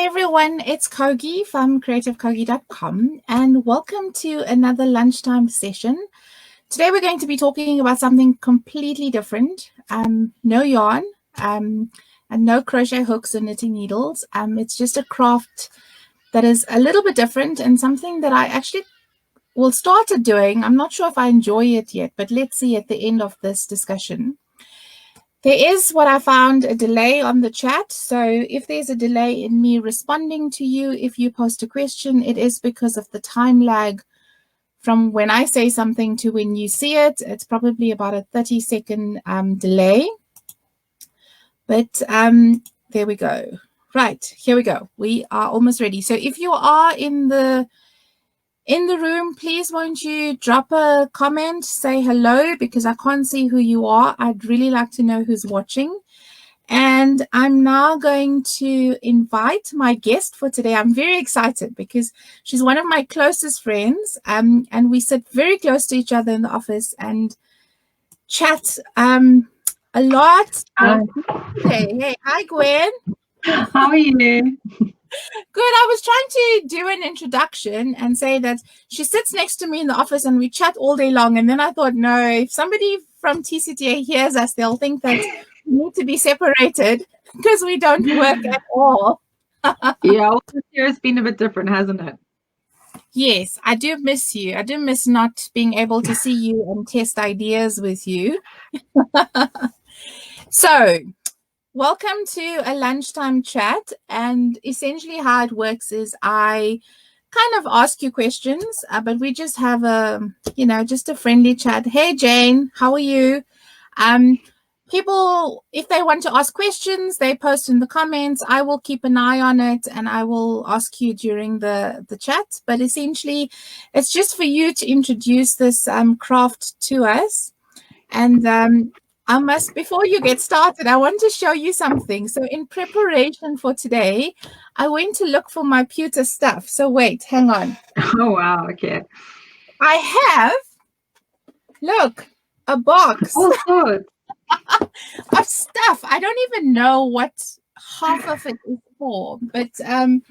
everyone, it's Kogi from creativekogi.com and welcome to another lunchtime session. Today we're going to be talking about something completely different. No yarn and no crochet hooks or knitting needles. It's just a craft that is a little bit different and something that I actually will start doing. I'm not sure if I enjoy it yet, but let's see at the end of this discussion. There is what I found a delay on the chat. So if there's a delay in me responding to you, if you post a question, it is because of the time lag from when I say something to when you see it. It's probably about a 30-second delay. But there we go. Right, here we go. We are almost ready. So if you are in the room, please won't you drop a comment, say hello, because I can't see who you are. I'd really like to know who's watching. And I'm now going to invite my guest for today. I'm very excited because she's one of my closest friends, and we sit very close to each other in the office and chat a lot. Hey, hi Gwen. How are you? Good. I was trying to do an introduction and say that she sits next to me in the office and we chat all day long. And then I thought, no, if somebody from TCTA hears us, they'll think that we need to be separated because we don't work at all. Yeah, all this year has been a bit different, hasn't it? Yes, I do miss you. I do miss not being able to see you and test ideas with you. So, welcome to a lunchtime chat, and essentially how it works is I kind of ask you questions, but we just have just a friendly chat. Hey Jane, how are you? People, if they want to ask questions, they post in the comments. I will keep an eye on it and I will ask you during the chat. But essentially, it's just for you to introduce this craft to us. And before you get started, I want to show you something. So in preparation for today, I went to look for my pewter stuff. So wait, hang on. Oh, wow. Okay. I have, look, a box of stuff. I don't even know what half of it is for, but and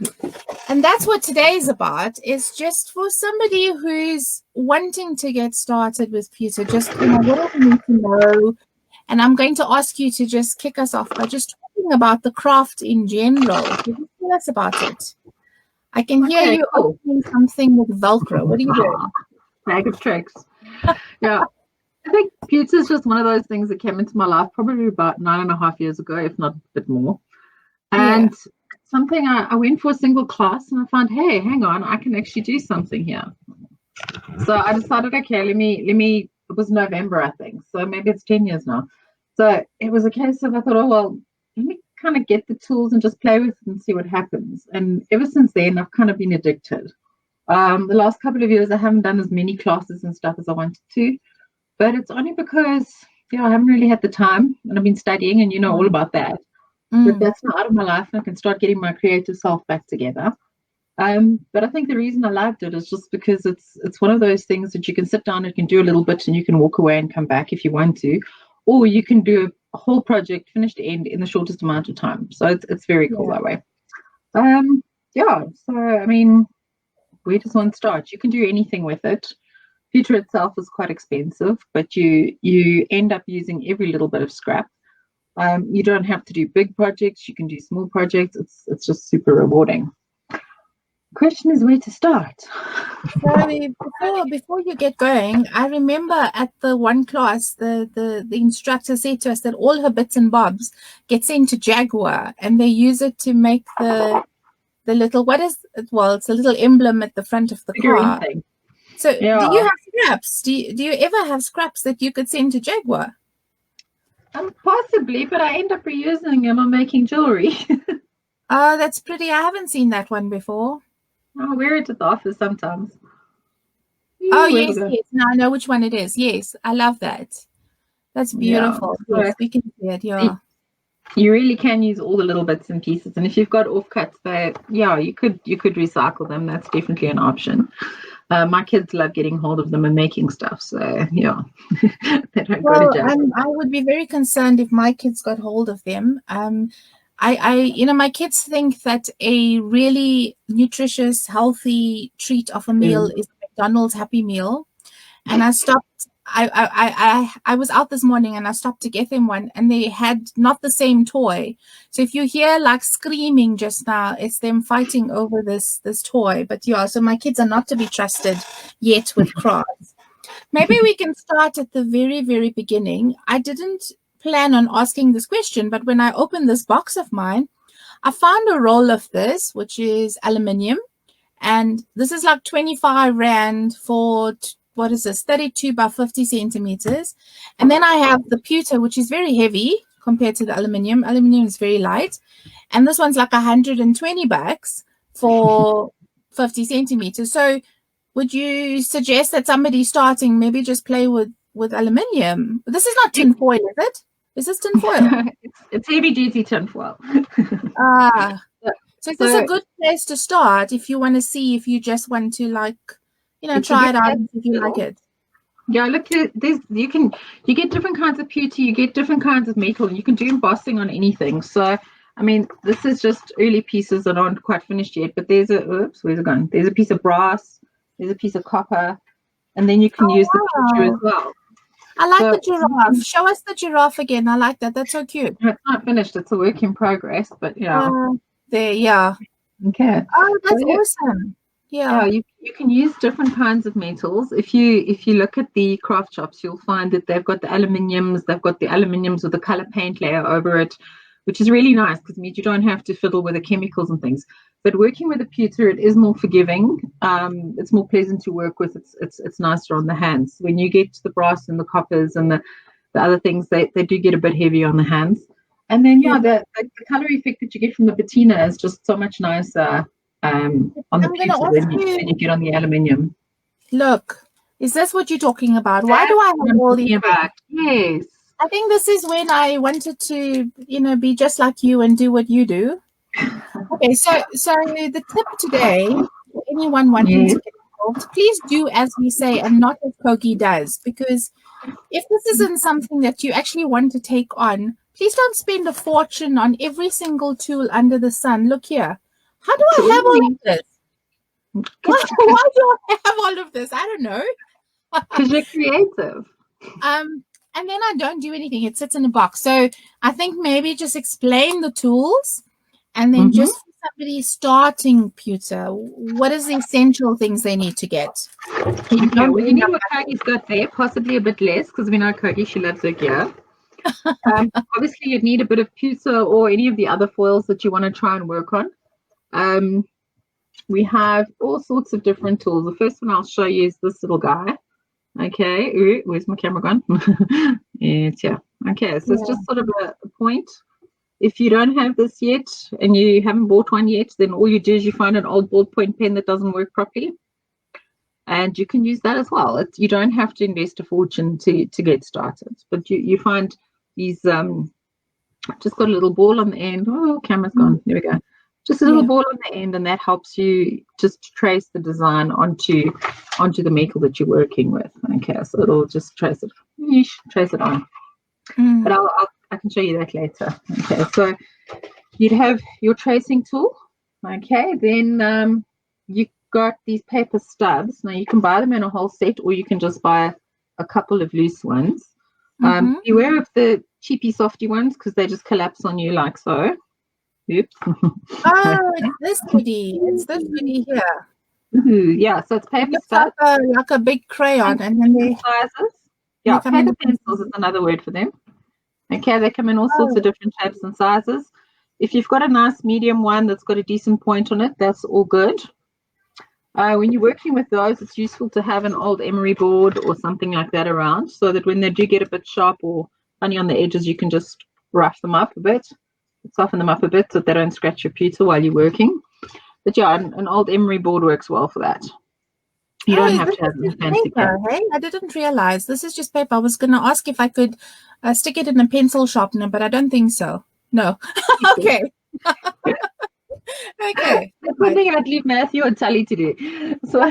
that's what today is about, is just for somebody who's wanting to get started with pewter, just what do we need to know. And I'm going to ask you to just kick us off by just talking about the craft in general. Can you tell us about it? I can hear you opening something with Velcro. What are you doing? Bag of tricks. Yeah. I think pewter is just one of those things that came into my life probably about 9.5 years ago, if not a bit more. And something I went for a single class and I found, hey, hang on, I can actually do something here. So I decided, okay, let me, it was November, I think. So maybe it's 10 years now. So it was a case of, I thought, oh, well, let me kind of get the tools and just play with it and see what happens. And ever since then, I've kind of been addicted. The last couple of years, I haven't done as many classes and stuff as I wanted to. But it's only because, I haven't really had the time and I've been studying and you know all about that. But that's not out of my life and I can start getting my creative self back together. But I think the reason I loved it is just because it's one of those things that you can sit down and you can do a little bit and you can walk away and come back if you want to. Or you can do a whole project, finish to end in the shortest amount of time. So it's very cool that way. So, I mean, where does one start? You can do anything with it. Pewter itself is quite expensive, but you end up using every little bit of scrap. You don't have to do big projects. You can do small projects. It's just super rewarding. Question is where to start. So before you get going, I remember at the one class, the instructor said to us that all her bits and bobs get sent to Jaguar, and they use it to make the little, what is it? Well, it's a little emblem at the front of the car. Thing. So do you have scraps? Do you ever have scraps that you could send to Jaguar? Possibly, but I end up reusing them on making jewelry. Oh, that's pretty. I haven't seen that one before. I wear it at the office sometimes. Yes. Now I know which one it is. Yes, I love that. That's beautiful. Yeah. Yes, we can see it. Yeah. You really can use all the little bits and pieces, and if you've got offcuts, you could recycle them. That's definitely an option. My kids love getting hold of them and making stuff, so they don't go to jail. I would be very concerned if my kids got hold of them. my kids think that a really nutritious, healthy treat of a meal is a McDonald's Happy Meal. And I stopped. I was out this morning and I stopped to get them one, and they had not the same toy. So if you hear like screaming just now, it's them fighting over this toy. But yeah, so my kids are not to be trusted yet with crafts. Maybe we can start at the very, very beginning. I didn't plan on asking this question, but when I opened this box of mine, I found a roll of this, which is aluminium. And this is like 25 Rand for, what is this, 32 by 50 centimeters. And then I have the pewter, which is very heavy compared to the aluminium. Aluminium is very light. And this one's like 120 bucks for 50 centimeters. So would you suggest that somebody starting maybe just play with aluminium? This is not tin foil, is it? Is this tin foil? It's heavy duty tin foil. So this is a good place to start if you want to see if you just want to try it out if you like it. Yeah, look, you get different kinds of pewter, you get different kinds of metal, and you can do embossing on anything. So I mean, this is just early pieces that aren't quite finished yet, but where's it gone? There's a piece of brass, there's a piece of copper, and then you can use the pewter as well. I like the giraffe. Show us the giraffe again. I like that. That's so cute. It's not finished. It's a work in progress, but yeah. There, yeah. Okay. Oh, that's awesome. Yeah. You can use different kinds of metals. If you look at the craft shops, you'll find that they've got the aluminiums. They've got the aluminiums with the color paint layer over it, which is really nice because it means you don't have to fiddle with the chemicals and things. But working with a pewter, it is more forgiving. It's more pleasant to work with. It's nicer on the hands. When you get to the brass and the coppers and the other things, they do get a bit heavy on the hands. And then the color effect that you get from the patina is just so much nicer on the pewter when you get on the aluminium. Look, is this what you're talking about? Why do I have all these? Yes. I think this is when I wanted to, be just like you and do what you do. Okay, so the tip today, for anyone wanting to get involved, please do as we say and not as Kogi does, because if this isn't something that you actually want to take on, please don't spend a fortune on every single tool under the sun. Look here. How do I have all of this? Why do I have all of this? I don't know. Because you're creative. And then I don't do anything. It sits in a box. So I think maybe just explain the tools, and then just for somebody starting pewter, what is the essential things they need to get? You know what Kogi's got there, possibly a bit less, because we know Kogi, she loves her gear. Obviously, you'd need a bit of pewter or any of the other foils that you want to try and work on. We have all sorts of different tools. The first one I'll show you is this little guy. Okay, ooh, where's my camera gone? It's here. Okay, so it's just sort of a point. If you don't have this yet and you haven't bought one yet, then all you do is you find an old ballpoint pen that doesn't work properly, and you can use that as well. You don't have to invest a fortune to get started, but you find these just got a little ball on the end. Oh, camera's gone. There we go. Just a little ball on the end, and that helps you just trace the design onto the metal that you're working with. Okay, so it'll just trace it on. But I can show you that later. Okay, so you'd have your tracing tool. Okay, then you got these paper stubs. Now you can buy them in a whole set, or you can just buy a couple of loose ones. Beware of the cheapy softy ones because they just collapse on you like so. Oops. Oh, it's this goodie. It's this goodie here. Yeah, so it's paper stubs. Like a big crayon, and then they sizes. Yeah, paper pencils is another word for them. Okay, they come in all sorts of different shapes and sizes. If you've got a nice medium one that's got a decent point on it, that's all good. When you're working with those, it's useful to have an old emery board or something like that around so that when they do get a bit sharp or funny on the edges, you can just rough them up a bit, soften them up a bit so that they don't scratch your pewter while you're working. But yeah, an old emery board works well for that. You don't have to have a fancy paper. Hey, I didn't realize this is just paper. I was going to ask if I could stick it in a pencil sharpener, but I don't think so. No. Okay. Okay. That's one thing I'd leave Matthew and Tully to do. So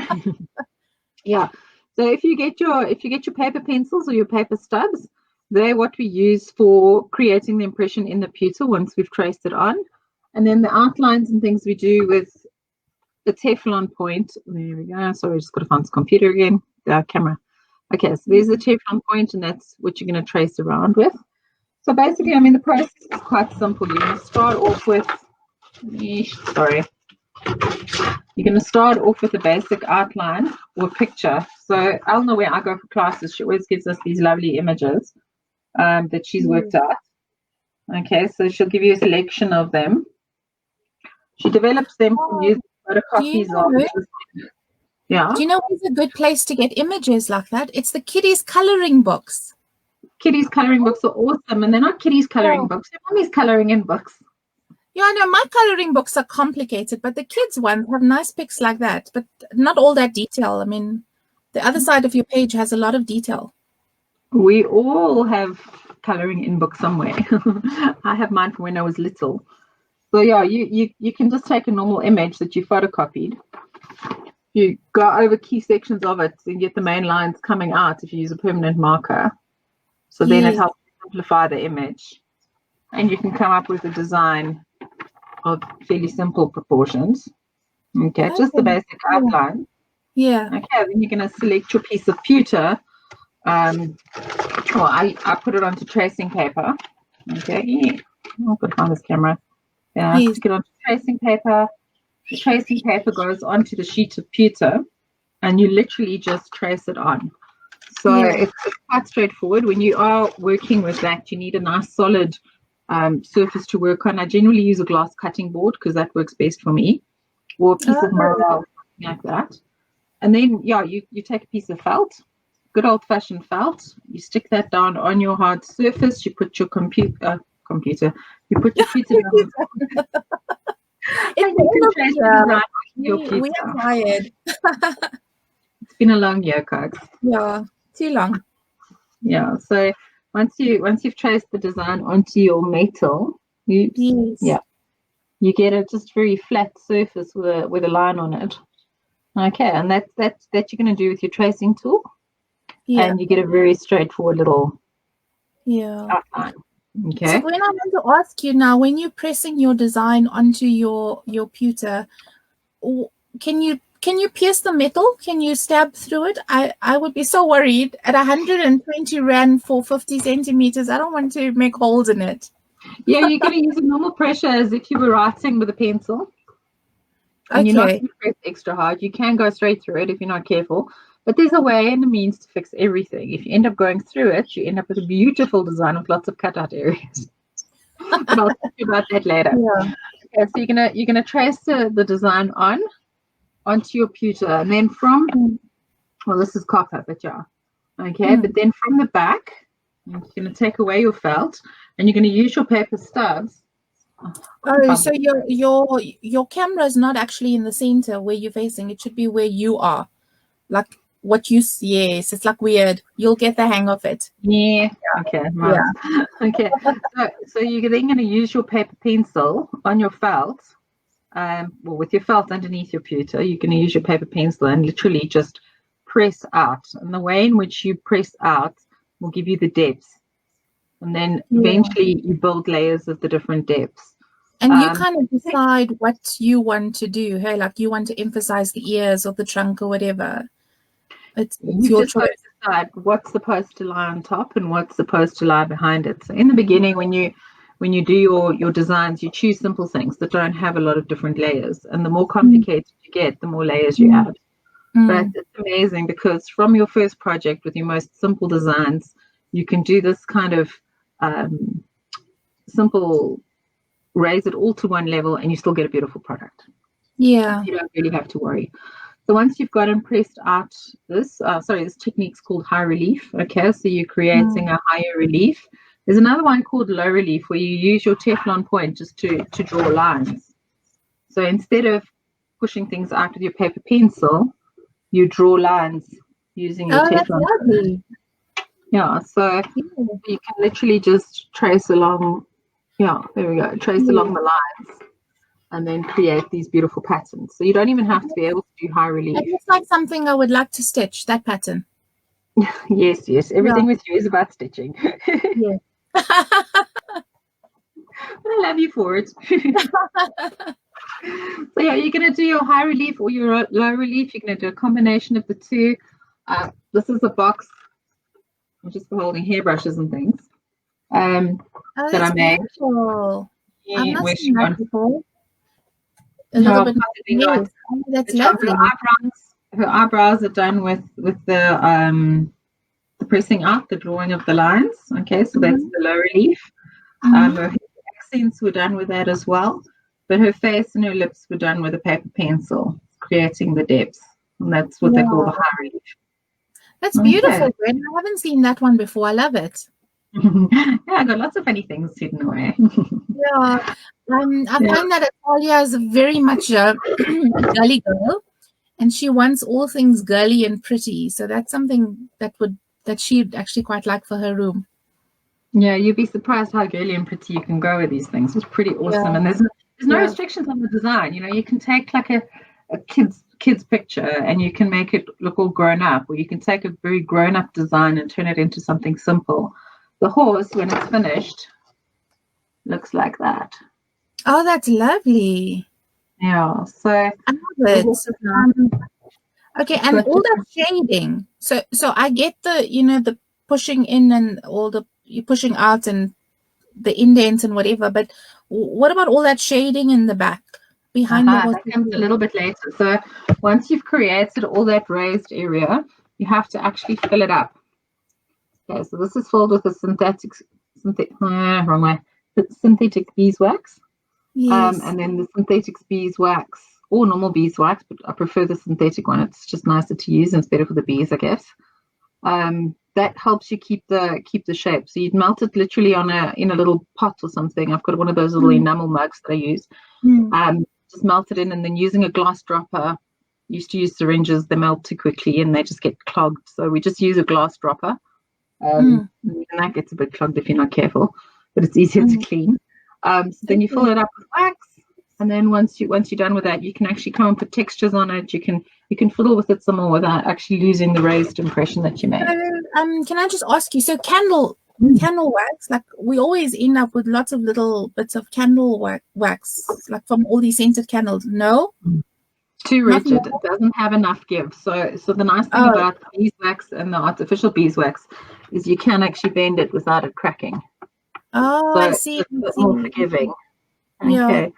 yeah. So if you get your paper pencils or your paper stubs, they're what we use for creating the impression in the pewter once we've traced it on. And then the outlines and things we do with the Teflon point. There we go. Sorry, I just got to find this computer again. The camera. Okay, so there's the Teflon point, and that's what you're going to trace around with. So basically, I mean, the process is quite simple. You're going to start off with, sorry, you're going to start off with a basic outline or picture. So I'll know where I go for classes. She always gives us these lovely images that she's worked out. Okay, so she'll give you a selection of them. She develops them from using photocopies of. Yeah. Do you know what's a good place to get images like that? It's the kiddies' coloring books. Kiddies' coloring books are awesome, and they're not kiddies' coloring books. They're mommy's coloring in books. Yeah, I know my coloring books are complicated, but the kids' ones have nice pics like that, but not all that detail. I mean, the other side of your page has a lot of detail. We all have coloring in books somewhere. I have mine from when I was little. So yeah, you can just take a normal image that you photocopied. You go over key sections of it and get the main lines coming out if you use a permanent marker. So then it helps simplify the image. And you can come up with a design of fairly simple proportions. Okay, just the basic outline. Yeah. Okay, then you're going to select your piece of pewter. I put it onto tracing paper. Okay, I'll put it on this camera. Yeah, I stick it onto tracing paper. The tracing paper goes onto the sheet of pewter, and you literally just trace it on. So it's quite straightforward. When you are working with that, you need a nice solid surface to work on. I generally use a glass cutting board because that works best for me, or a piece of marble, like that. And then, you take a piece of felt, good old-fashioned felt. You stick that down on your hard surface. You put your computer. You put your pewter down. We are tired. It's been a long year, Cox. Yeah, too long. Yeah, so once you've traced the design onto your metal, you get a just very flat surface with a line on it. Okay, and that's you're going to do with your tracing tool. Yeah. And you get a very straightforward little outline. Okay. So when I want to ask you now, when you're pressing your design onto your pewter, can you pierce the metal? Can you stab through it? I would be so worried at 120 rand for 50 centimeters. I don't want to make holes in it. Yeah, you're going to use a normal pressure as if you were writing with a pencil. And you're not going to press extra hard. You can go straight through it if you're not careful. But there's a way and a means to fix everything. If you end up going through it, you end up with a beautiful design with lots of cutout areas. But I'll talk to you about that later. Yeah. Okay, so you're gonna trace the design onto your pewter, and then this is copper, but yeah. Okay, but then from the back, you're gonna take away your felt, and you're gonna use your paper stubs. So your camera is not actually in the center where you're facing. It should be where you are. Like what you yes, it's like weird. You'll get the hang of it. Yeah. Okay. Right. Yeah. Okay. So you're then going to use your paper pencil on your felt. With your felt underneath your pewter, you're going to use your paper pencil and literally just press out. And the way in which you press out will give you the depths. And then eventually you build layers of the different depths. And you kind of decide what you want to do. Hey, like you want to emphasize the ears or the trunk or whatever. It's your choice. Decide what's supposed to lie on top and what's supposed to lie behind it. So in the beginning, when you do your designs, you choose simple things that don't have a lot of different layers. And the more complicated you get, the more layers you add. But it's amazing because from your first project with your most simple designs, you can do this kind of simple, raise it all to one level, and you still get a beautiful product. Yeah. You don't really have to worry. So once you've got and pressed out this technique's called high relief. Okay, so you're creating a higher relief. There's another one called low relief where you use your Teflon point just to draw lines. So instead of pushing things out with your paper pencil, you draw lines using your Teflon point. Yeah, so you can literally just trace along. Yeah, there we go. Trace along the lines. And then create these beautiful patterns. So you don't even have to be able to do high relief. It looks like something I would like to stitch, that pattern. Yes. Everything with you is about stitching. Yeah. But I love you for it. So yeah, you're going to do your high relief or your low relief. You're going to do a combination of the two. This is a box. I'm just holding hairbrushes and things Oh, that that's I made. beautiful. I've Yeah, not where seen she that wants before. A little no, bit. possibly not. Yes. Oh, that's It's her lovely. eyebrows. Her eyebrows are done with the pressing out, the drawing of the lines. Okay, so that's Mm-hmm. the low relief. Mm-hmm. Her accents were done with that as well, but her face and her lips were done with a paper pencil, creating the depth. And that's what they call the Yeah. high relief. That's Okay. beautiful, Gwen. I haven't seen that one before. I love it. Yeah, I got lots of funny things hidden away. Yeah. I Yeah. find that Atalia is very much a girly girl, and she wants all things girly and pretty. So that's something that she'd actually quite like for her room. Yeah, you'd be surprised how girly and pretty you can go with these things. It's pretty awesome, Yeah. and there's no Yeah. restrictions on the design. You know, you can take like a kid's picture and you can make it look all grown up, or you can take a very grown up design and turn it into something simple. The horse, when it's finished, looks like that. Oh, that's lovely. Yeah, so I love the it. horse is done. Okay, It's and got all that different. shading. So I get the pushing in and all the you pushing out and the indents and whatever, but what about all that shading in the back behind the horse? That comes a little bit later. So once you've created all that raised area, you have to actually fill it up. Okay, so this is filled with a wrong way, synthetic beeswax, Yes. and then the synthetic beeswax or normal beeswax, but I prefer the synthetic one. It's just nicer to use and it's better for the bees, I guess. That helps you keep the shape. So you'd melt it literally in a little pot or something. I've got one of those little enamel mugs that I use. Just melt it in, and then using a glass dropper. Used to use syringes, they melt too quickly and they just get clogged. So we just use a glass dropper. And that gets a bit clogged if you're not careful, but it's easier to clean. So then you fill it up with wax, and then once you're done with that, you can actually come and put textures on it. You can fiddle with it some more without actually losing the raised impression that you made. Can I just ask you? So candle wax, like we always end up with lots of little bits of candle wax, like from all these scented candles. No, too rigid. It doesn't have enough give. So the nice thing about beeswax and the artificial beeswax is you can actually bend it without it cracking. Oh, so I see. It's a bit more forgiving. Yeah. Okay.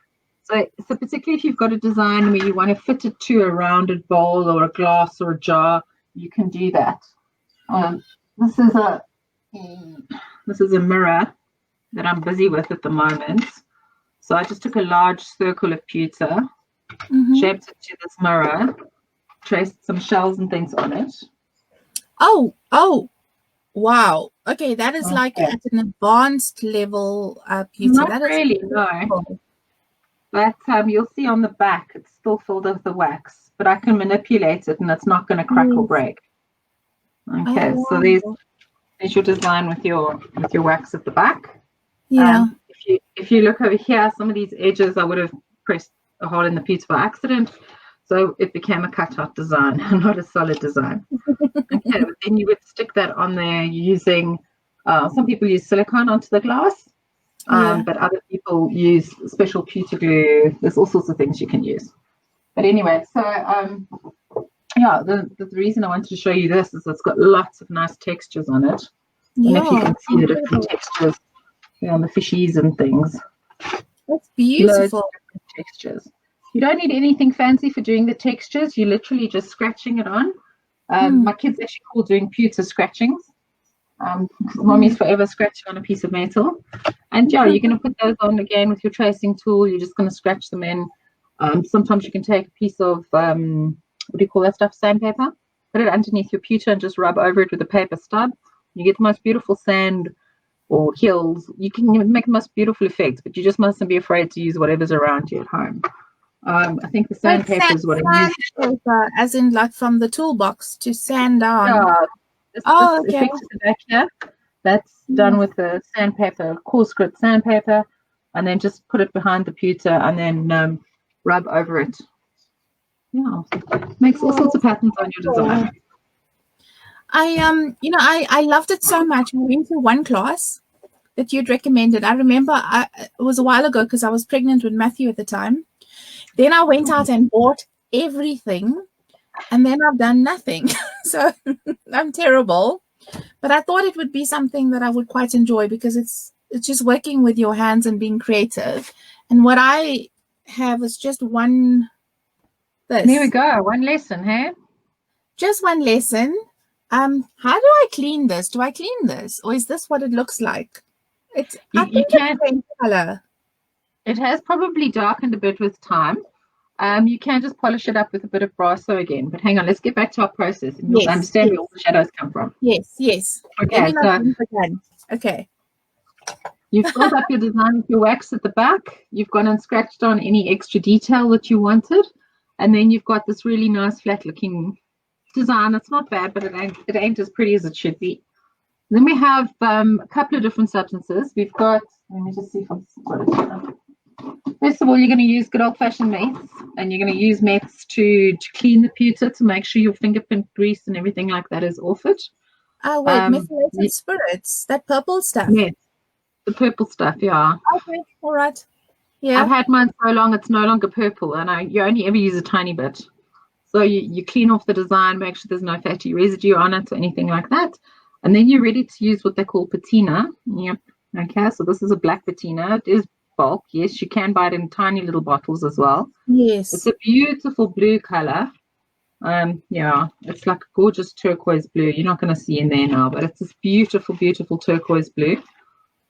So particularly if you've got a design where you want to fit it to a rounded bowl or a glass or a jar, you can do that. This is a mirror that I'm busy with at the moment. So I just took a large circle of pewter, shaped it to this mirror, traced some shells and things on it. Oh, wow. Okay, that is like at an advanced level pewter. Not that really, is no. But you'll see on the back, it's still filled with the wax, but I can manipulate it and it's not going to crack or break. Okay, so there's your design with your wax at the back. Yeah. If you look over here, some of these edges I would have pressed a hole in the pewter by accident, so it became a cutout design, not a solid design. Okay, but then you would stick that on there using. Some people use silicone onto the glass. But other people use special pewter glue. There's all sorts of things you can use. But anyway, so the reason I wanted to show you this is it's got lots of nice textures on it. And if you can see the different textures on the fishies and things. That's beautiful. Loads of different textures. You don't need anything fancy for doing the textures. You're literally just scratching it on. My kids actually call doing pewter scratchings. Mommy's forever scratching on a piece of metal. And you're going to put those on again with your tracing tool. You're just going to scratch them in. Sometimes you can take a piece of, what do you call that stuff, sandpaper, put it underneath your pewter and just rub over it with a paper stub. You get the most beautiful sand or hills. You can make the most beautiful effects, but you just mustn't be afraid to use whatever's around you at home. I think the sandpaper is what I use. Sandpaper, as in like from the toolbox to sand down. Yeah. This okay. effect at the back here, that's done with the sandpaper, coarse grit sandpaper, and then just put it behind the pewter and then rub over it. Yeah, makes all sorts of patterns on your design. I loved it so much. I went to one class that you'd recommended. I remember it was a while ago because I was pregnant with Matthew at the time. Then I went out and bought everything, and then I've done nothing. So I'm terrible. But I thought it would be something that I would quite enjoy because it's just working with your hands and being creative. And what I have is just one this. There we go. One lesson, hey? Just one lesson. How do I clean this? Do I clean this? Or is this what it looks like? It's I think it's same color. It has probably darkened a bit with time. You can just polish it up with a bit of brasso again. But hang on, let's get back to our process and you'll understand where all the shadows come from. Yes. Okay, Okay. You've filled up your design with your wax at the back. You've gone and scratched on any extra detail that you wanted. And then you've got this really nice flat looking design. It's not bad, but it ain't as pretty as it should be. Then we have a couple of different substances. We've got, let me just see if I've got it here. First of all, you're going to use good old-fashioned mates, and you're going to use mates to clean the pewter to make sure your fingerprint grease and everything like that is off it. Oh, wait, methylated spirits, that purple stuff. Yes, the purple stuff, yeah. Okay, all right. Yeah. I've had mine so long, it's no longer purple, and you only ever use a tiny bit. So you clean off the design, make sure there's no fatty residue on it or anything like that. And then you're ready to use what they call patina. Yep. Okay, so this is a black patina. It is bulk. Yes, you can buy it in tiny little bottles as well. Yes. It's a beautiful blue color. Yeah, it's like a gorgeous turquoise blue. You're not going to see in there now, but it's this beautiful, beautiful turquoise blue.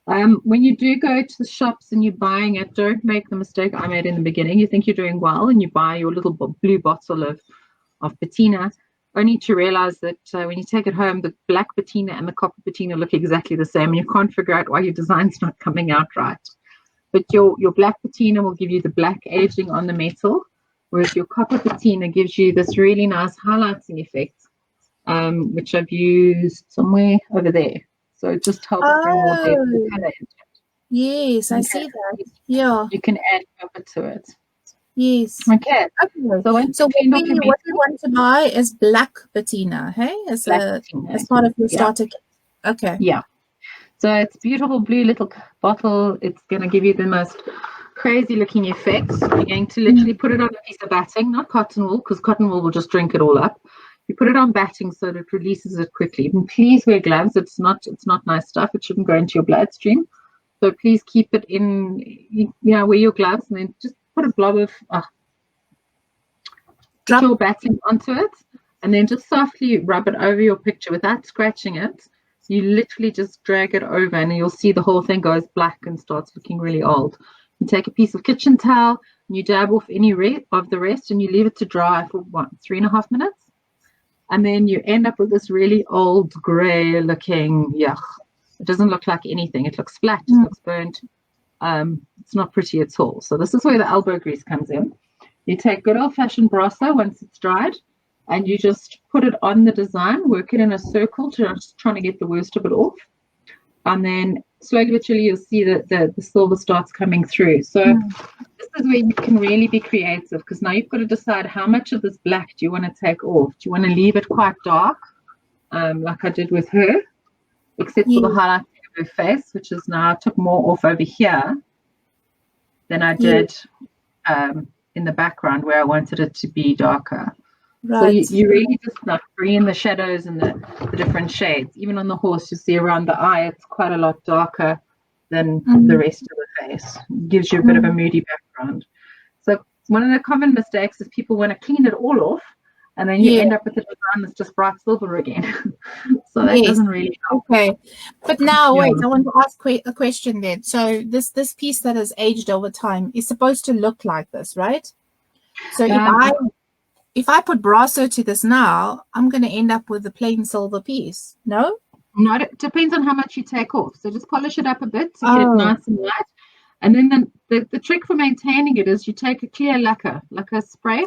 When you do go to the shops and you're buying it, don't make the mistake I made in the beginning. You think you're doing well and you buy your little blue bottle of patina, only to realize that when you take it home, the black patina and the copper patina look exactly the same, and you can't figure out why your design's not coming out right. But your black patina will give you the black aging on the metal, whereas your copper patina gives you this really nice highlighting effect, which I've used somewhere over there. So it just helps bring more depth and color into it. Yes, I see that. Yeah. You can add copper to it. Yes. Okay. So what you want to buy is black patina, hey? As part of your starter kit. Okay. Yeah. So it's a beautiful blue little bottle. It's going to give you the most crazy looking effects. You're going to literally put it on a piece of batting, not cotton wool, because cotton wool will just drink it all up. You put it on batting so that it releases it quickly. And please wear gloves. It's not nice stuff. It shouldn't go into your bloodstream. So please keep it in, wear your gloves and then just put a blob of your batting onto it, and then just softly rub it over your picture without scratching it. You literally just drag it over and you'll see the whole thing goes black and starts looking really old. You take a piece of kitchen towel and you dab off any of the rest and you leave it to dry for 3.5 minutes. And then you end up with this really old grey looking, it doesn't look like anything. It looks flat, it looks burnt. It's not pretty at all. So this is where the elbow grease comes in. You take good old-fashioned brasso once it's dried, and you just put it on the design, work it in a circle, just trying to get the worst of it off. And then slowly but surely you'll see that the silver starts coming through. So this is where you can really be creative, because now you've got to decide how much of this black do you want to take off. Do you want to leave it quite dark, like I did with her, except for the highlighting of her face, which is now I took more off over here than I did in the background where I wanted it to be darker. Right. So you really just like bring in the shadows and the different shades. Even on the horse, you see around the eye, it's quite a lot darker than the rest of the face. It gives you a bit of a moody background. So one of the common mistakes is people want to clean it all off, and then you end up with a design that's just bright silver again. So that doesn't really help. Okay. But now, wait, I want to ask a question then. So this piece that has aged over time is supposed to look like this, right? So if I put brasso to this now, I'm going to end up with a plain silver piece. No? No, it depends on how much you take off. So just polish it up a bit to get it nice and light. And then the trick for maintaining it is you take a clear lacquer, like a spray.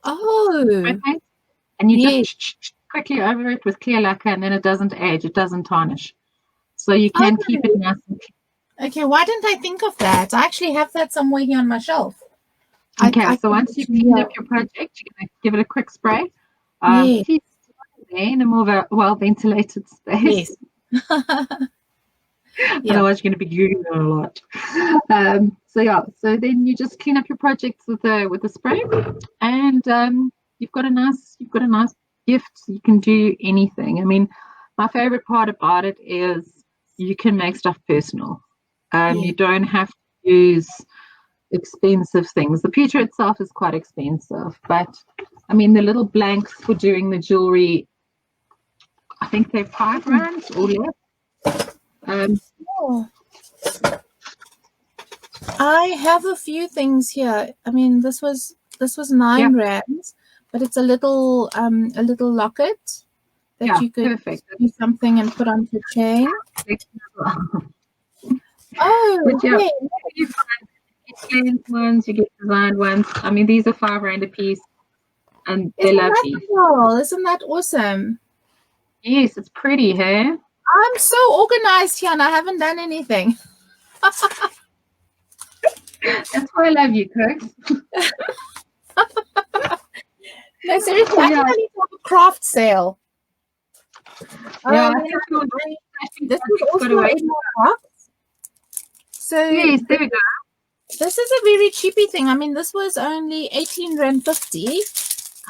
And you just quickly over it with clear lacquer, and then it doesn't age, it doesn't tarnish. So you can keep it nice and clean. Okay, why didn't I think of that? I actually have that somewhere here on my shelf. Okay, so once you've cleaned up your project, you're going to give it a quick spray. Please there in a more well-ventilated space. Yes. Yeah. Otherwise, you're going to be using it a lot. So then you just clean up your projects with a spray, and you've got a nice gift. You can do anything. I mean, my favorite part about it is you can make stuff personal. You don't have to use expensive things. The pewter itself is quite expensive, but I mean the little blanks for doing the jewelry, I think they're £5 or less. I have a few things here. I mean, this was £9, but it's a little locket that you could do something and put on your chain. But you find ones, you get designed ones. I mean, these are £5 a piece, and they're lovely. Isn't that awesome? Yes, it's pretty, hey? I'm so organized here, and I haven't done anything. That's why I love you, Cooks. No, seriously, I think I need to have a craft sale. Yeah, this is also in my box. So yes, there we go. This is a very cheapy thing. I mean, this was only £18.50.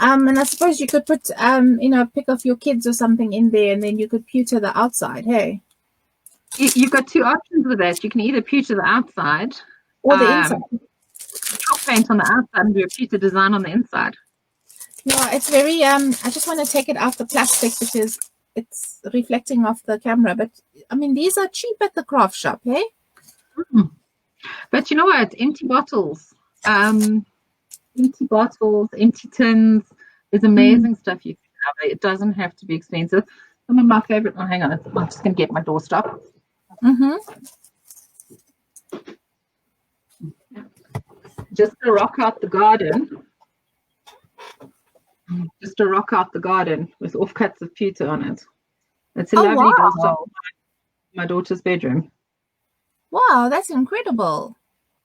And I suppose you could put pick off your kids or something in there, and then you could pewter the outside. Hey, you've got two options with that. You can either pewter the outside or the inside. Chalk paint on the outside and do a pewter design on the inside. Yeah, it's very I just want to take it out the plastic because it's reflecting off the camera. But I mean, these are cheap at the craft shop, hey? But you know what? Empty bottles, empty tins. There's amazing stuff you can have. It doesn't have to be expensive. Some of my favorite. Oh, hang on. I'm just going to get my doorstop. Just to rock out the garden. With offcuts of pewter on it. It's a lovely doorstop. My daughter's bedroom. Wow, that's incredible.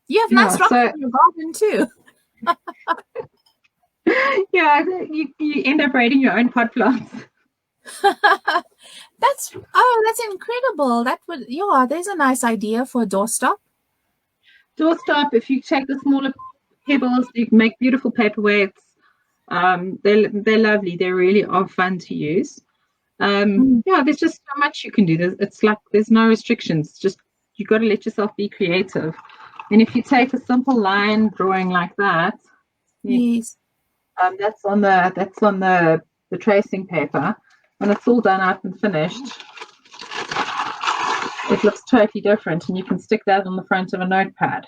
You have nice rocks in your garden too. Yeah, you end up raiding your own pot plants. That's incredible. There's a nice idea for a doorstop. If you take the smaller pebbles, you can make beautiful paperweights. They're lovely. They really are fun to use. There's just so much you can do. It's like there's no restrictions. Just you've got to let yourself be creative. And if you take a simple line drawing like that, yes, that's on the tracing paper. When it's all done up and finished, it looks totally different, and you can stick that on the front of a notepad.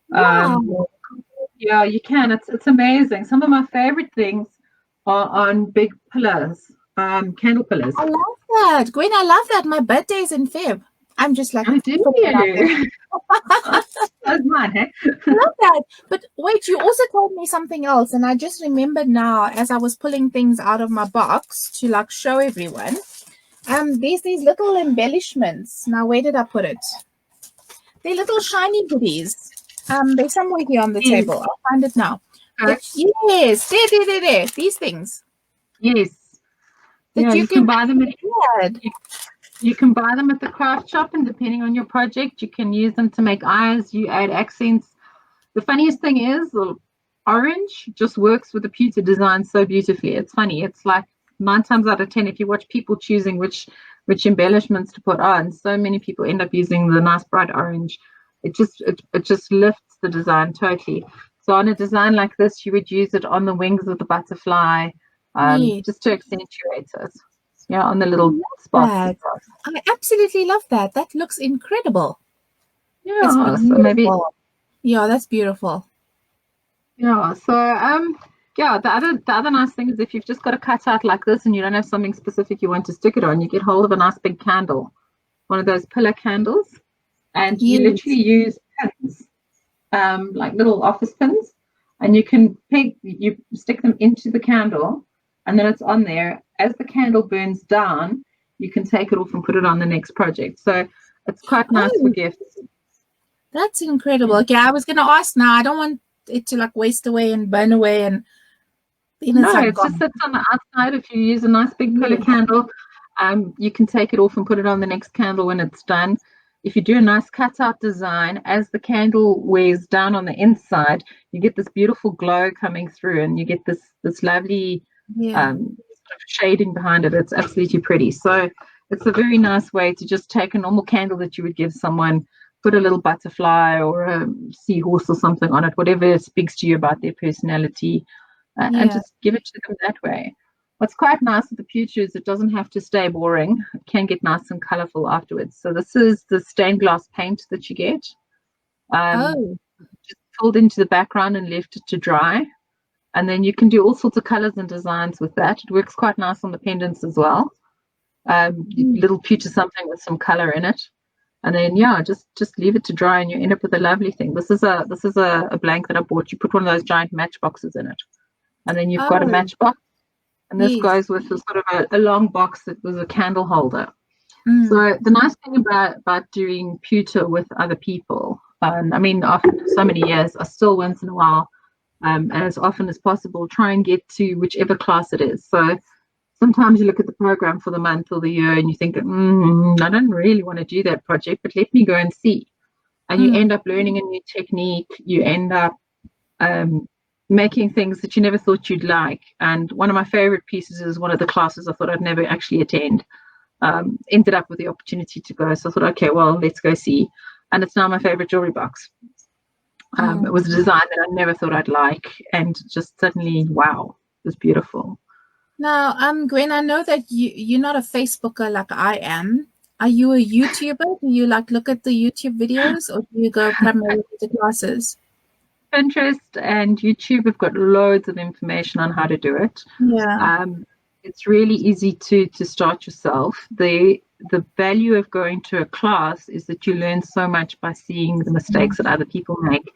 Wow. Yeah, you can. It's amazing. Some of my favorite things are on big pillars, candle pillars. I love that, Gwen. I love that. My birthday's in Feb. I'm just like, I do. That's mine, hey? I love that. But wait, you also told me something else, and I just remembered now as I was pulling things out of my box to like show everyone. There's these little embellishments. Now, where did I put it? They're little shiny goodies. They're somewhere here on the table. I'll find it now. Yes, there. These things. Yes. That you can buy them. You can buy them at the craft shop, and depending on your project, you can use them to make eyes. You add accents. The funniest thing is, orange just works with the pewter design so beautifully. It's funny. It's like 9 times out of 10, if you watch people choosing which embellishments to put on, so many people end up using the nice bright orange. It just lifts the design totally. So on a design like this, you would use it on the wings of the butterfly, just to accentuate it. Yeah, on the little spots. I absolutely love that. That looks incredible. Yeah, so maybe. Yeah, that's beautiful. Yeah, so the other nice thing is if you've just got a cutout like this and you don't have something specific you want to stick it on, you get hold of a nice big candle, one of those pillar candles, and you literally use pins, like little office pins, and you stick them into the candle, and then it's on there. As the candle burns down, you can take it off and put it on the next project. So it's quite nice for gifts. That's incredible. Okay, I was going to ask now. I don't want it to like waste away and burn away. And The No, inner's like it just gone. sits on the outside. If you use a nice big pillar Yes. candle, you can take it off and put it on the next candle when it's done. If you do a nice cutout design, as the candle wears down on the inside, you get this beautiful glow coming through, and you get this lovely Yeah. sort of shading behind it. It's absolutely pretty. So it's a very nice way to just take a normal candle that you would give someone, put a little butterfly or a seahorse or something on it, whatever speaks to you about their personality, and Yeah. just give it to them that way. What's quite nice with the pewter is it doesn't have to stay boring. It can get nice and colorful afterwards. So this is the stained glass paint that you get. Oh. Just filled into the background and left it to dry. And then you can do all sorts of colors and designs with that. It works quite nice on the pendants as well. Little pewter something with some color in it. And then just leave it to dry and you end up with a lovely thing. This is a blank that I bought. You put one of those giant matchboxes in it. And then you've got a Oh. matchbox. And this Yes. goes with a sort of a long box that was a candle holder. Mm. So the nice thing about doing pewter with other people, I mean, after so many years, I still once in a while, and as often as possible, try and get to whichever class it is. So sometimes you look at the program for the month or the year and you think, I don't really want to do that project, but let me go and see. And you end up learning a new technique. You end up making things that you never thought you'd like. And one of my favorite pieces is one of the classes I thought I'd never actually attend. Ended up with the opportunity to go. So I thought, okay, well, let's go see. And it's now my favorite jewelry box. It was a design that I never thought I'd like. And just suddenly, wow, it was beautiful. Now, Gwen, I know that you're not a Facebooker like I am. Are you a YouTuber? Do you like look at the YouTube videos, or do you go primarily to classes? Pinterest and YouTube have got loads of information on how to do it. Yeah. It's really easy to start yourself. The value of going to a class is that you learn so much by seeing the mistakes that other people make,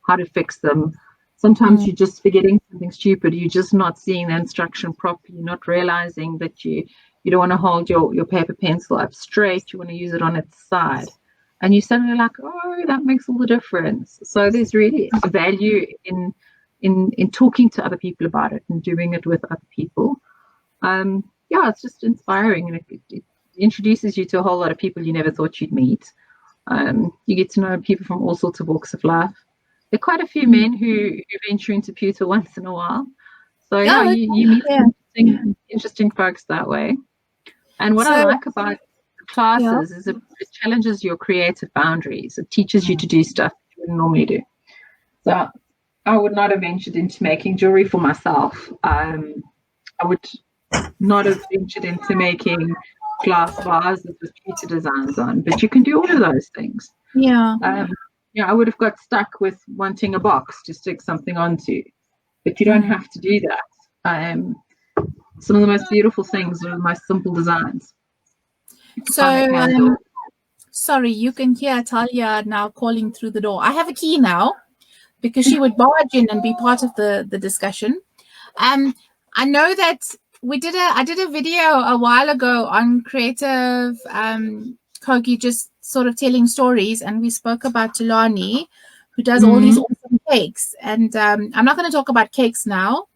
how to fix them. Sometimes you're just forgetting something stupid. You're just not seeing the instruction properly. You're not realizing that you don't want to hold your paper pencil up straight. You want to use it on its side. And you suddenly like, oh, that makes all the difference. So there's really a value in talking to other people about it and doing it with other people. It's just inspiring, and it introduces you to a whole lot of people you never thought you'd meet. You get to know people from all sorts of walks of life. There are quite a few men who venture into pewter once in a while. So you meet some interesting folks that way. And what I like about classes is it challenges your creative boundaries. It teaches you to do stuff you wouldn't normally do. So I would not have ventured into making jewelry for myself. I would not have ventured into making glass vases with pewter designs on, but you can do all of those things. Yeah. I would have got stuck with wanting a box to stick something onto, but you don't have to do that. Some of the most beautiful things are the most simple designs. So, sorry, you can hear Talia now calling through the door. I have a key now because she would barge in and be part of the discussion. I know that I did a video a while ago on creative Kogi, just sort of telling stories, and we spoke about Tulani, who does all these awesome cakes. And I'm not going to talk about cakes now.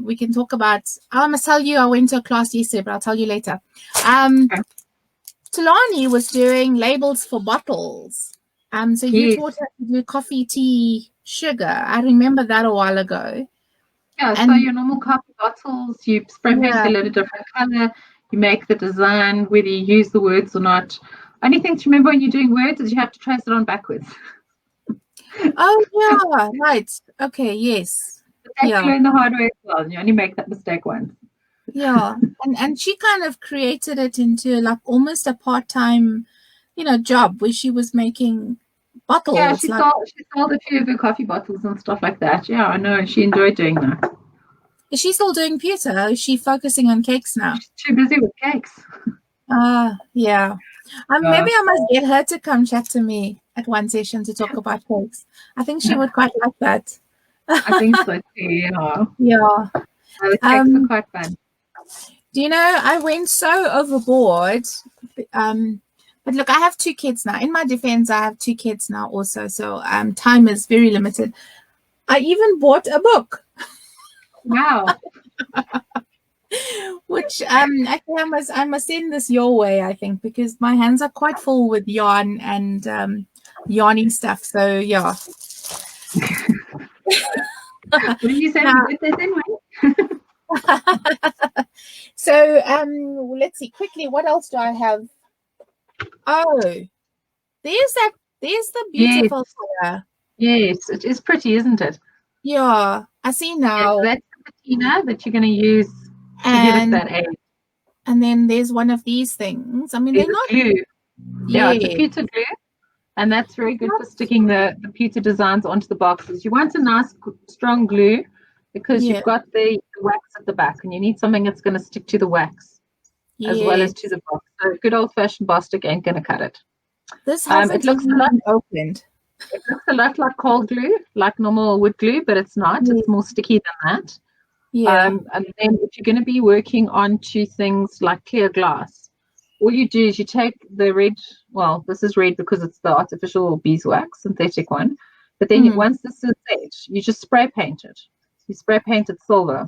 We can talk about, I must tell you, I went to a class yesterday, but I'll tell you later. Tulani was doing labels for bottles. So you taught her to do coffee, tea, sugar. I remember that a while ago. Yeah, so your normal coffee bottles, you spray paint them in a different color, you make the design, whether you use the words or not. Only thing to remember when you're doing words is you have to trace it on backwards. Oh, yeah, right. Okay, yes. You learn the hard way as well, and you only make that mistake once. Yeah, and she kind of created it into like almost a part-time, job where she was making bottles. Yeah, she sold a few of her coffee bottles and stuff like that. Yeah, I know. She enjoyed doing that. Is she still doing pewter? Is she focusing on cakes now? She's too busy with cakes. Yeah. Maybe I must get her to come chat to me at one session to talk about cakes. I think she would quite like that. I think so too, yeah. Yeah. The cakes are quite fun. Do you know, I went so overboard. But look, I have 2 kids now. In my defense, I have 2 kids now also. So time is very limited. I even bought a book. Wow. Which actually I must send this your way, I think, because my hands are quite full with yarn and yarny stuff. So yeah. What did you say? So let's see quickly. What else do I have? Oh, there's the beautiful color. Yes, it is pretty, isn't it? Yeah, I see now. That's the patina that you're going to use to give it that edge. And then there's one of these things. I mean, they're not glue. Yeah, it's a Yeah. pewter glue, and that's very good for sticking the pewter designs onto the boxes. You want a nice strong glue because you've got the wax at the back, and you need something that's going to stick to the wax as well as to the box. So good old-fashioned Bostik ain't going to cut it. This hasn't been opened. It looks a lot like cold glue, like normal wood glue, but it's not. It's more sticky than that. Yeah. And then if you're going to be working onto things like clear glass, all you do is you take the red, well, this is red because it's the artificial beeswax, synthetic one. But then once this is set, you just spray paint it. You spray paint it silver.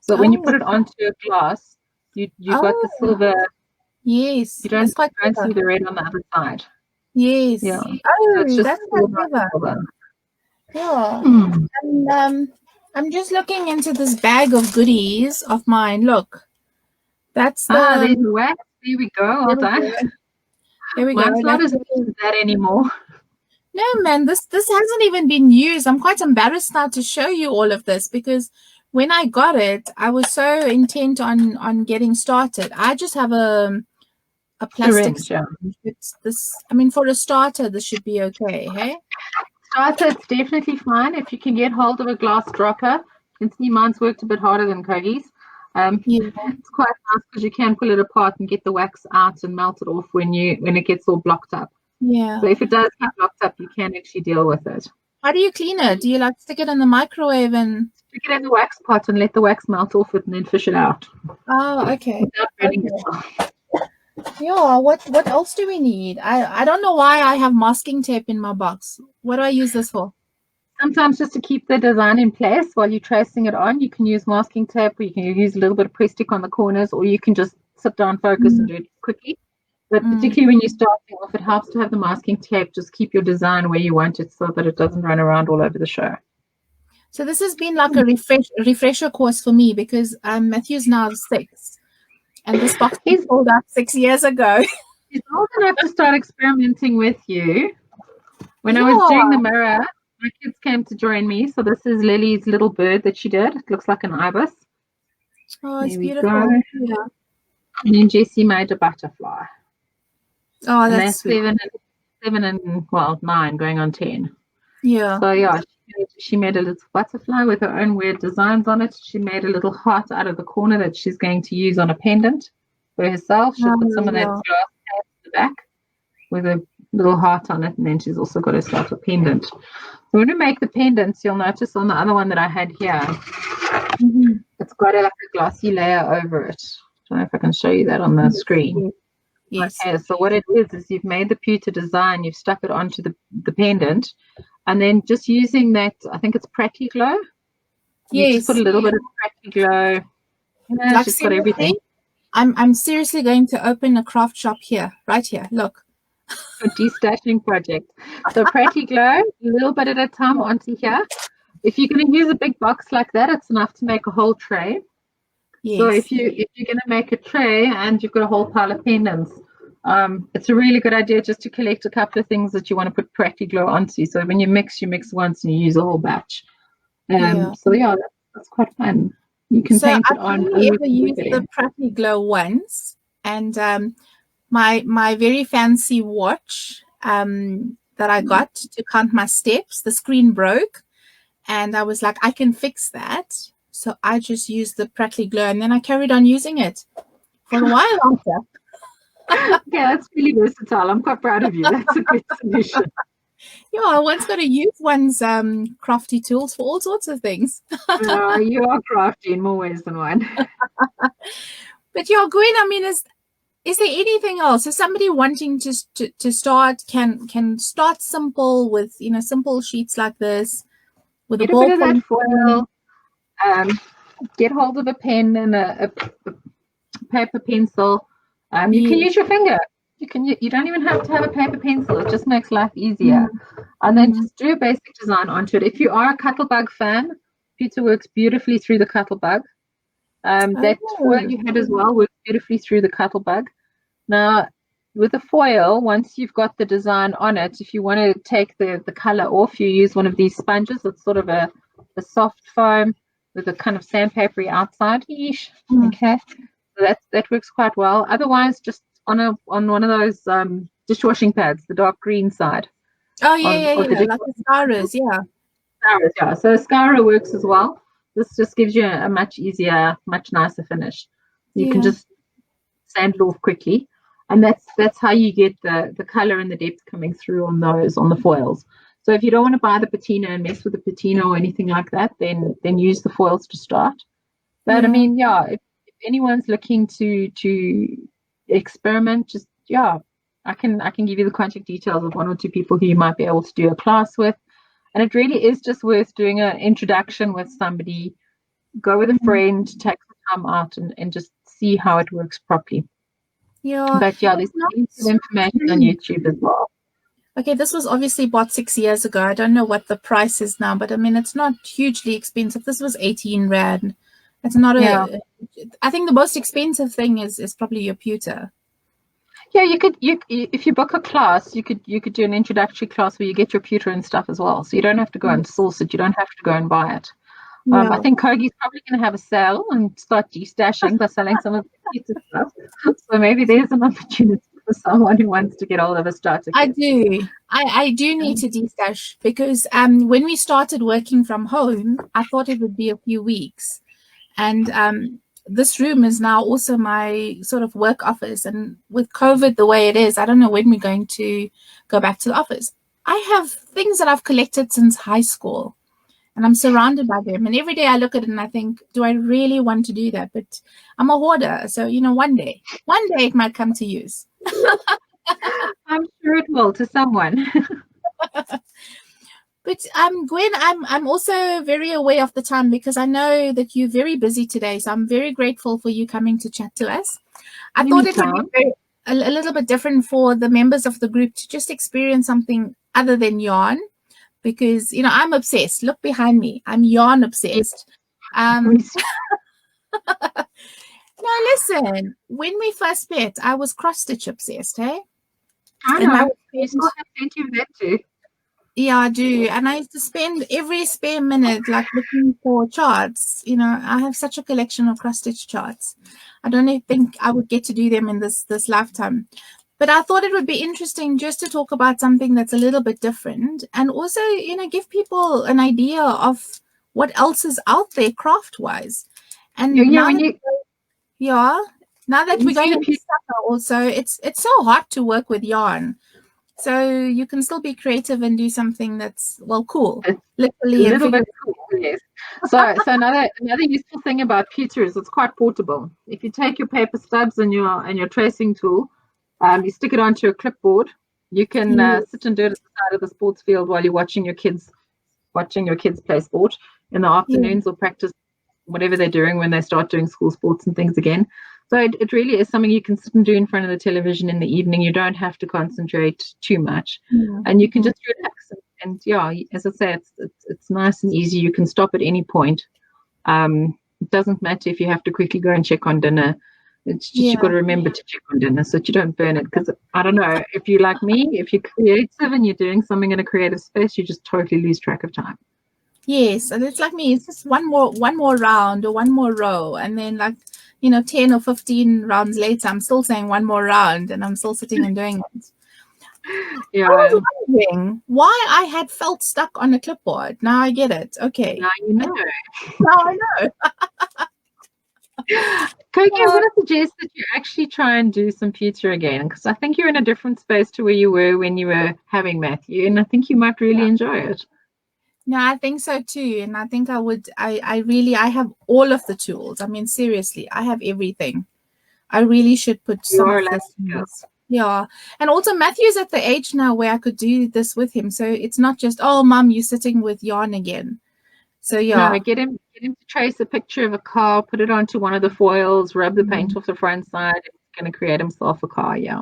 So when you put it onto a glass, you got the silver. Yes. You don't see the red on the other side. Yes. Yeah. Oh, so that's clever. Yeah. And I'm just looking into this bag of goodies of mine. Look. That's the there's the wax. There we go. Well done. There we go. Mine's not as good as that anymore. No, man, this hasn't even been used. I'm quite embarrassed now to show you all of this because when I got it, I was so intent on getting started. I just have a plastic syringe. It's this. I mean, for a starter, this should be okay. Hey, starter, it's definitely fine if you can get hold of a glass dropper. You can see mine's worked a bit harder than Kogi's. It's quite nice because you can pull it apart and get the wax out and melt it off when it gets all blocked up. Yeah. So if it does get blocked up, you can actually deal with it. How do you clean it? Do you like stick it in the microwave and stick it in the wax pot and let the wax melt off it and then fish it out? Oh, okay. Without burning yourself. Yeah. What else do we need? I don't know why I have masking tape in my box. What do I use this for? Sometimes just to keep the design in place while you're tracing it on, you can use masking tape, or you can use a little bit of press stick on the corners, or you can just sit down, focus, and do it quickly. But particularly when you're starting off, it helps to have the masking tape. Just keep your design where you want it so that it doesn't run around all over the show. So this has been like a refresher course for me because Matthew's now 6. And this box was pulled up 6 years ago. He's old enough to start experimenting with you. When I was doing the mirror, my kids came to join me. So this is Lily's little bird that she did. It looks like an ibis. Oh, it's beautiful. Yeah. And then Jessie made a butterfly. Oh, that's sweet. 7 and 9 going on 10. Yeah. So yeah, she made a little butterfly with her own weird designs on it. She made a little heart out of the corner that she's going to use on a pendant for herself. She'll put some of that glass tape at the back with a little heart on it, and then she's also got herself a pendant. So when we make the pendants, you'll notice on the other one that I had here, it's got like a glossy layer over it. I don't know if I can show you that on the screen. Yes. Okay, so what it is you've made the pewter design, you've stuck it onto the pendant, and then just using that, I think it's Prattly Glow. You just put a little bit of Prattly Glow. Like just got everything. I'm seriously going to open a craft shop here, right here. Look. A destashing project. So Prattly Glow, a little bit at a time onto here. If you're going to use a big box like that, it's enough to make a whole tray. Yes. So if you're going to make a tray and you've got a whole pile of pendants, it's a really good idea just to collect a couple of things that you want to put Prattly Glow onto. So when you mix once and you use a whole batch. So yeah, that's quite fun. You can paint it on. I've only ever used the Prattly Glow once, and my very fancy watch that I got to count my steps, the screen broke, and I was like, I can fix that. So I just used the Prattly Glow, and then I carried on using it for a while after. Yeah, that's really versatile. I'm quite proud of you. That's a good solution. Yeah, one's got to use one's crafty tools for all sorts of things. You are crafty in more ways than one. But yeah, Gwen, I mean, is there anything else? Is somebody wanting to start can start simple with simple sheets like this with a ballpoint foil. get hold of a pen and a paper pencil. You can use your finger. You don't even have to have a paper pencil. It just makes life easier. And then just do a basic design onto it. If you are a Cuttlebug fan, Pewter works beautifully through the Cuttlebug. That foil you had as well works beautifully through the Cuttlebug. Now, with the foil, once you've got the design on it, if you want to take the color off, you use one of these sponges. It's sort of a soft foam with a kind of sandpapery outside. Okay, so that works quite well. Otherwise, just on one of those dishwashing pads, the dark green side. Oh yeah, like the scouras, yeah. Scouras, yeah. So scourer works as well. This just gives you a much easier, much nicer finish. You can just sand it off quickly. And that's how you get the color and the depth coming through on the foils. So if you don't want to buy the patina and mess with the patina or anything like that, then use the foils to start. But I mean, if anyone's looking to experiment, just I can give you the contact details of 1 or 2 people who you might be able to do a class with. And it really is just worth doing an introduction with somebody. Go with a friend, take some time out and just see how it works properly. Yeah, but there's lots of information on YouTube as well. Okay, this was obviously bought 6 years ago. I don't know what the price is now, but I mean, it's not hugely expensive. This was 18 Rand. It's not I think the most expensive thing is probably your pewter. Yeah, if you book a class, you could do an introductory class where you get your pewter and stuff as well. So you don't have to go and source it. You don't have to go and buy it. I think Kogi's probably going to have a sale and start de-stashing by selling some of the pewter stuff. So maybe there's an opportunity for someone who wants to get hold of a starter kit. I do need to de-stash because when we started working from home, I thought it would be a few weeks. And this room is now also my sort of work office. And with COVID the way it is, I don't know when we're going to go back to the office. I have things that I've collected since high school. And I'm surrounded by them. And every day I look at it and I think, do I really want to do that? But I'm a hoarder. So, one day it might come to use. I'm sure it will to someone. But Gwen, I'm also very aware of the time because I know that you're very busy today. So I'm very grateful for you coming to chat to us. I thought it would be a little bit different for the members of the group to just experience something other than yarn. Because, I'm obsessed. Look behind me. I'm yarn obsessed. Now, listen, when we first met, I was cross-stitch obsessed, hey? I know. You still have plenty of that too. Yeah, I do. And I used to spend every spare minute looking for charts. I have such a collection of cross-stitch charts. I don't even think I would get to do them in this lifetime. But I thought it would be interesting just to talk about something that's a little bit different and also, give people an idea of what else is out there craft-wise. And now that we're going into summer also, it's so hard to work with yarn. So you can still be creative and do something that's, cool. Literally a little bit cool, yes. So another useful thing about pewter is it's quite portable. If you take your paper stubs and your tracing tool, you stick it onto a clipboard. You can sit and do it at the side of the sports field while you're watching your kids play sport in the afternoons or practice whatever they're doing when they start doing school sports and things again. So it really is something you can sit and do in front of the television in the evening. You don't have to concentrate too much, and you can just relax. And as I say, it's nice and easy. You can stop at any point. It doesn't matter if you have to quickly go and check on dinner. It's just you've got to remember to check on dinner so that you don't burn it. Because I don't know, if you're like me, if you're creative and you're doing something in a creative space, you just totally lose track of time. Yes, and it's like me. It's just one more round or one more row, and then 10 or 15 rounds later, I'm still saying one more round, and I'm still sitting and doing it. Yeah. I was wondering why I had felt stuck on a clipboard. Now I get it. Okay. Now you know. Now I know. Kogi, I want to suggest that you actually try and do some pewter again, because I think you're in a different space to where you were when you were having Matthew, and I think you might really enjoy it. No, I think so too, and I think I would. I have all of the tools. I mean, seriously, I have everything. I really should put some of this. Yeah, and also Matthew's at the age now where I could do this with him, so it's not just Mom, you're sitting with yarn again. So no, get him get him to trace a picture of a car, put it onto one of the foils, rub the paint off the front side, and he's going to create himself a car. Yeah.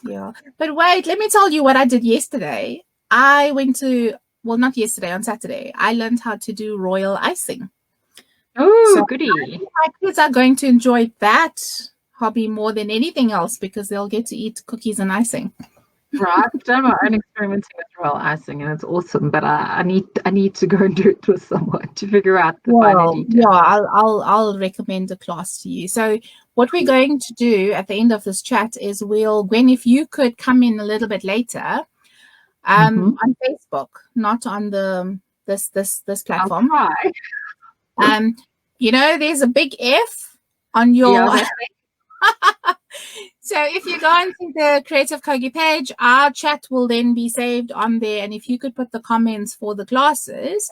Yeah. But wait, let me tell you what I did yesterday. I went to, well, not yesterday, on Saturday, I learned how to do royal icing. Oh, So goody. I think my kids are going to enjoy that hobby more than anything else because they'll get to eat cookies and icing. Right. I've done my own experimenting with royal icing and it's awesome, but I need to go and do it with someone to figure out the finer details. Yeah, I'll recommend a class to you. So what we're going to do at the end of this chat is Gwen, if you could come in a little bit later, on Facebook, not on this platform. I'll try. There's a big F on your. Yeah, so if you go onto the Creative Kogi page, our chat will then be saved on there. And if you could put the comments for the classes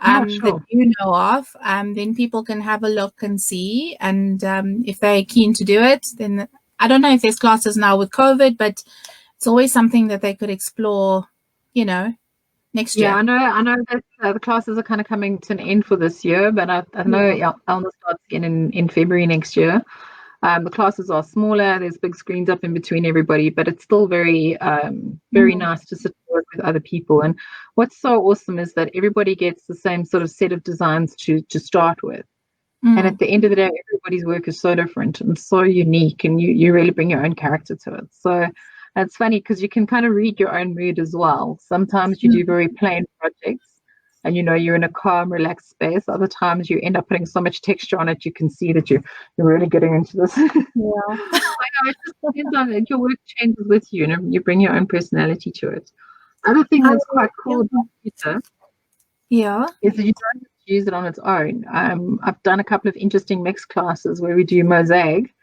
that you know of, then people can have a look and see. And if they're keen to do it, then I don't know if there's classes now with COVID, but it's always something that they could explore, next year. Yeah, I know that the classes are kind of coming to an end for this year, but I know Elna starts again in February next year. The classes are smaller. There's big screens up in between everybody, but it's still very nice to sit and work with other people. And what's so awesome is that everybody gets the same sort of set of designs to start with. And at the end of the day, everybody's work is so different and so unique, and you really bring your own character to it. So it's funny because you can kind of read your own mood as well. Sometimes you do very plain projects and you're in a calm, relaxed space. Other times you end up putting so much texture on it, you can see that you're really getting into this. Yeah. It just depends on it. Your work changes with you and you bring your own personality to it. Other thing that's quite cool about Pewter is that you don't have to use it on its own. I've done a couple of interesting mix classes where we do mosaic.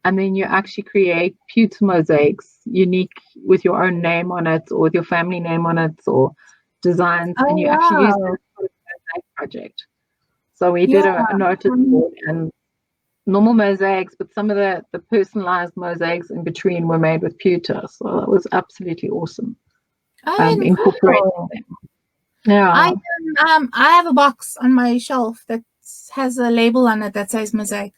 And then you actually create pewter mosaics, unique with your own name on it or with your family name on it or designs. And you actually use it for a mosaic project. So we did a notice board and normal mosaics, but some of the personalized mosaics in between were made with pewter. So that was absolutely awesome. Incorporating them. Yeah. I have a box on my shelf that has a label on it that says mosaic.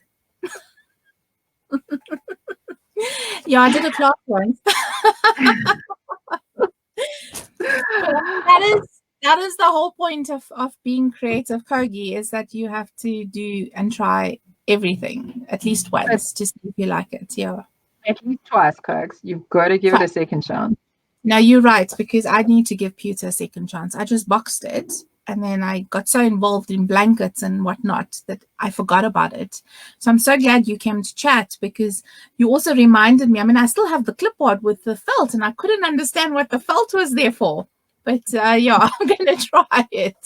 Yeah, I did a class once. That is the whole point of being Creative Kogi, is that you have to do and try everything at least once to see if you like it. Yeah, at least twice, Cox. You've got to give it a second chance. No, you're right, because I need to give Pewter a second chance. I just boxed it. And then I got so involved in blankets and whatnot that I forgot about it. So I'm so glad you came to chat, because you also reminded me. I mean, I still have the clipboard with the felt and I couldn't understand what the felt was there for. But I'm going to try it.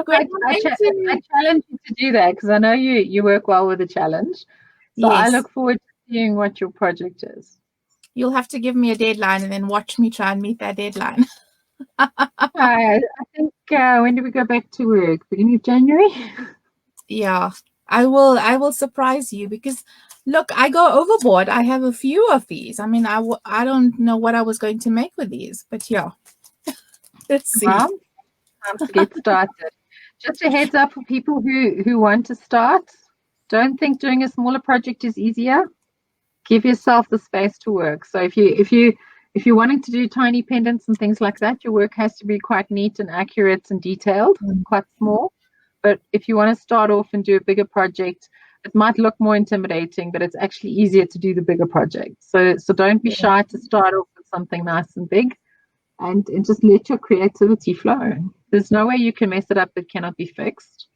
I challenge you to do that because I know you work well with a challenge. So yes. I look forward to seeing what your project is. You'll have to give me a deadline and then watch me try and meet that deadline. I think when do we go back to work? Beginning of January? Yeah, I will surprise you, because look, I go overboard. I have a few of these. I mean, I don't know what I was going to make with these, but yeah. Let's see. Well, time to get started. Just a heads up for people who want to start. Don't think doing a smaller project is easier. Give yourself the space to work. So if you're wanting to do tiny pendants and things like that, your work has to be quite neat and accurate and detailed, quite small. But if you want to start off and do a bigger project, it might look more intimidating, but it's actually easier to do the bigger project. So don't be shy to start off with something nice and big, and just let your creativity flow. There's no way you can mess it up that cannot be fixed.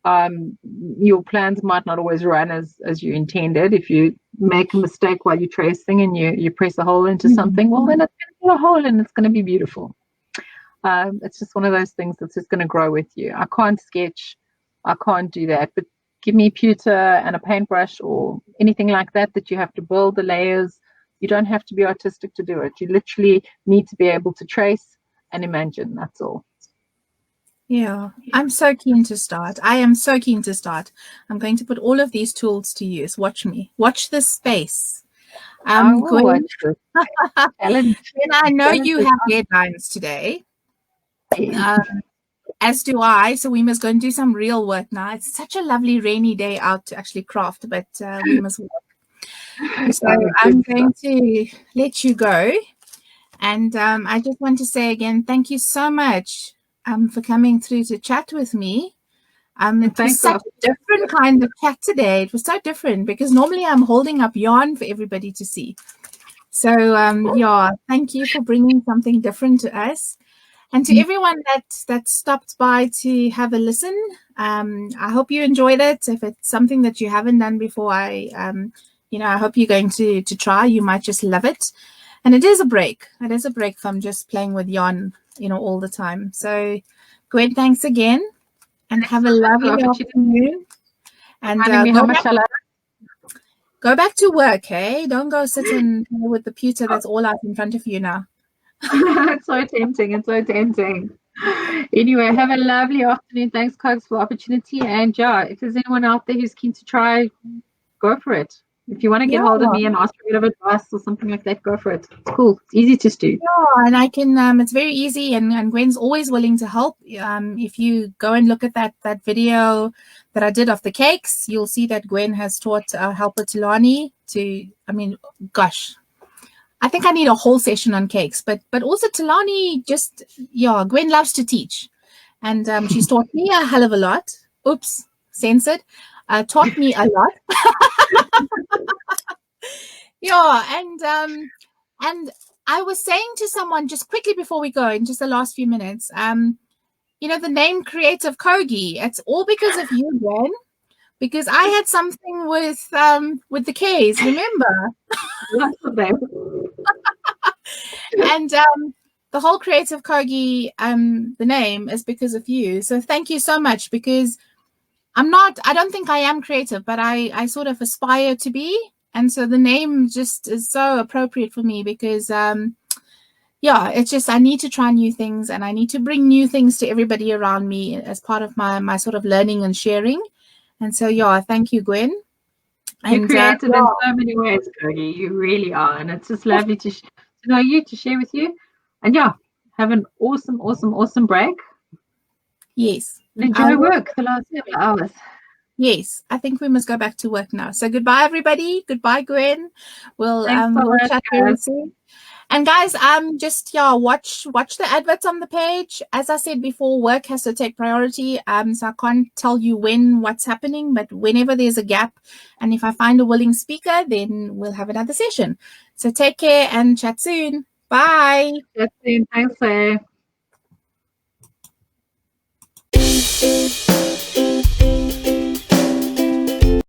Your plans might not always run as you intended. If you make a mistake while you're tracing and you press a hole into something, well, then it's going to be a hole and it's going to be beautiful. It's just one of those things that's just going to grow with you. I can't sketch, I can't do that, but give me pewter and a paintbrush or anything like that you have to build the layers. You don't have to be artistic to do it. You literally need to be able to trace and imagine. That's all. Yeah, I'm so keen to start. I am so keen to start. I'm going to put all of these tools to use. Watch me. Watch this space. Gwen, and I know you have deadlines today. As do I. So we must go and do some real work now. It's such a lovely rainy day out to actually craft, but we must work. So I'm going to let you go. And I just want to say again, thank you so much for coming through to chat with me. It was such a different kind of chat today. It was so different because normally I'm holding up yarn for everybody to see. So yeah, thank you for bringing something different to us. And to everyone that stopped by to have a listen, I hope you enjoyed it. If it's something that you haven't done before, I hope you're going to try. You might just love it. And it is a break. It is a break from just playing with yarn, all the time. So, Gwen, thanks again. And have a lovely afternoon. And go back to work, hey? Don't go sitting with the pewter that's all out in front of you now. It's so tempting. It's so tempting. Anyway, have a lovely afternoon. Thanks, Cogs, for the opportunity. And yeah, if there's anyone out there who's keen to try, go for it. If you want to get hold of me and ask for a bit of advice or something like that, go for it. It's cool. It's easy to do. Yeah, and I can. It's very easy, and Gwen's always willing to help. If you go and look at that video that I did of the cakes, you'll see that Gwen has taught our helper Tilani to. I mean, gosh, I think I need a whole session on cakes, but also Tilani Gwen loves to teach, and she's taught me a hell of a lot. Oops, censored. Taught me a lot. Yeah, and I was saying to someone just quickly before we go, in just the last few minutes, the name Creative Kogi, it's all because of you, Gwen, because I had something with the K's, remember? And the whole Creative Kogi, the name is because of you. So thank you so much, because I don't think I am creative, but I sort of aspire to be. And so the name just is so appropriate for me because, it's just I need to try new things and I need to bring new things to everybody around me as part of my sort of learning and sharing. And so, thank you, Gwen. You're creative in so many ways, Kogi. You really are. And it's just lovely to know you, to share with you. And have an awesome, awesome, awesome break. Yes. Enjoy work the last several hours. Yes, I think we must go back to work now. So goodbye, everybody. Goodbye, Gwen. We'll chat very soon. And guys, just watch the adverts on the page. As I said before, work has to take priority. So I can't tell you what's happening, but whenever there's a gap, and if I find a willing speaker, then we'll have another session. So take care and chat soon. Bye. Chat soon. Thanks, Claire.